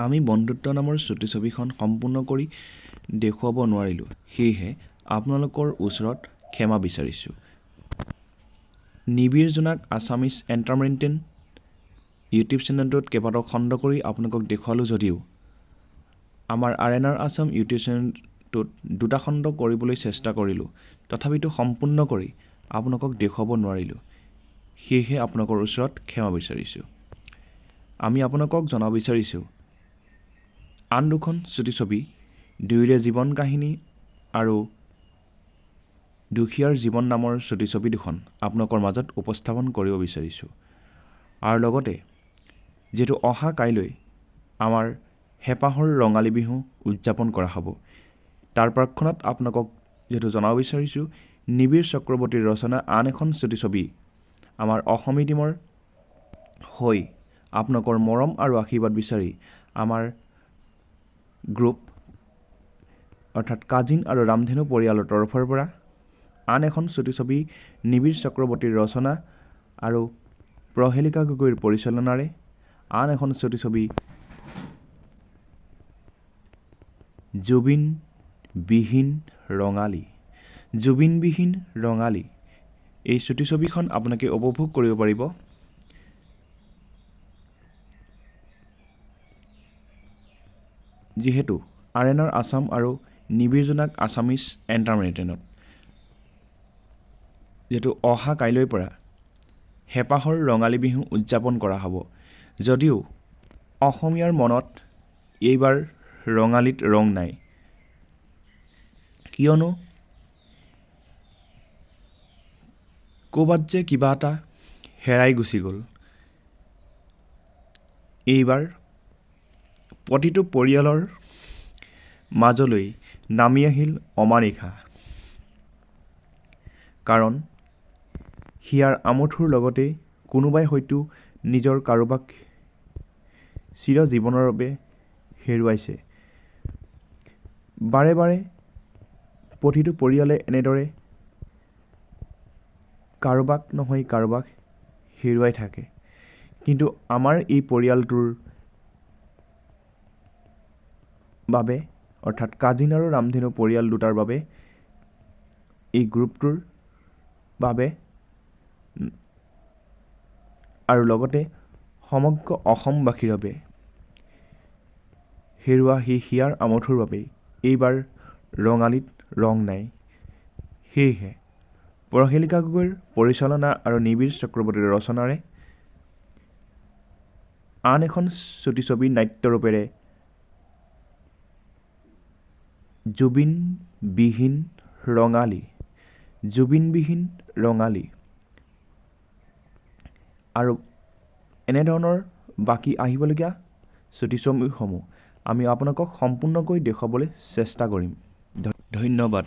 আমি বন্ধুত্ব নামৰ ছবিখন সম্পূৰ্ণ কৰি দেখুৱাব নোৱাৰিলোঁ, সেয়েহে আপোনালোকৰ ওচৰত ক্ষমা বিচাৰিছোঁ। নিবিড় জোনাক আছামিজ এণ্টাৰটেইনমেণ্ট ইউটিউব চেনেলটোত কেইবাটাও খণ্ড কৰি আপোনালোকক দেখুৱালোঁ যদিও আমাৰ আৰেনাৰ আছাম ইউটিউব চেনেলটোত 2টা খণ্ড কৰিবলৈ চেষ্টা কৰিলোঁ, তথাপিতো সম্পূৰ্ণ কৰি আপোনালোকক দেখুৱাব নোৱাৰিলোঁ, সেয়েহে আপোনালোকৰ ওচৰত ক্ষমা বিচাৰিছোঁ। আমি আপোনালোকক জনাব বিচাৰিছোঁ আন 2খন ছবি দুয়োৰে জীৱন কাহিনী আৰু দুখীয়াৰ জীৱন নামৰ ছবি 2খন আপোনালোকৰ মাজত উপস্থাপন কৰিব বিচাৰিছোঁ। আৰু লগতে যিহেতু অহা কাইলৈ আমাৰ হেঁপাহৰ ৰঙালী বিহু উদযাপন কৰা হ'ব, তাৰ প্ৰাকক্ষণত আপোনালোকক যিহেতু জনাব বিচাৰিছোঁ নিবিড় চক্ৰৱৰ্তীৰ ৰচনা আন এখন ছবি আমাৰ অসমী টীমৰ হৈ আপোনালোকৰ মৰম আৰু আশীৰ্বাদ বিচাৰি আমাৰ গ্ৰুপ অৰ্থাৎ কাজিন আৰু ৰামধেনু পৰিয়ালৰ তৰফৰ পৰা আন এখন ছবি নিবিড় চক্ৰৱৰ্তীৰ ৰচনা আৰু প্ৰহেলিকা গগৈৰ পৰিচালনাৰে আন এখন ছবি জুবিনবিহীন ৰঙালী এই ছবিখন আপোনালোকে উপভোগ কৰিব পাৰিব। যিহেতু আৰেনাৰ আছাম আৰু নিবিড় জোনাক আছামিজ এণ্টাৰটেইনমেণ্টত যিহেতু অহা কাইলৈৰ পৰা হেঁপাহৰ ৰঙালী বিহু উদযাপন কৰা হ'ব, যদিও অসমীয়াৰ মনত এইবাৰ ৰঙালীত ৰং নাই, কিয়নো ক'ৰবাত যে কিবা এটা হেৰাই গুচি গ'ল। এইবাৰ প্ৰতিটো পৰিয়ালৰ মাজলৈ নামি আহিল অমানিশা, কাৰণ হিয়াৰ আমঠুৰ লগতে কোনোবাই হয়তো নিজৰ কাৰোবাক চিৰ জীৱনৰ বাবে হেৰুৱাইছে। বাৰে বাৰে প্ৰতিটো পৰিয়ালে এনেদৰে কাৰোবাক নহয় কাৰোবাক হেৰুৱাই থাকে, কিন্তু আমাৰ এই পৰিয়ালটোৰ বাবে অৰ্থাৎ কাজিন আৰু ৰামধেনু পৰিয়াল দুটাৰ বাবে এই গ্ৰুপটোৰ বাবে আৰু লগতে সমগ্ৰ অসমবাসীৰ বাবে হেৰুৱা সেই হিয়াৰ আমঠুৰ বাবে এইবাৰ ৰঙালীত ৰং নাই। সেয়েহে প্ৰহেলিকা গগৈৰ পৰিচালনা আৰু নিবিড় চক্ৰৱৰ্তীৰ ৰচনাৰে আন এখন ছবি নাট্যৰূপেৰে জুবিনবিহীন ৰঙালী আৰু এনেধৰণৰ বাকী আহিবলগীয়া ছবিসমূহ আমি আপোনালোকক সম্পূৰ্ণকৈ দেখুৱাবলৈ চেষ্টা কৰিম। ধন্যবাদ।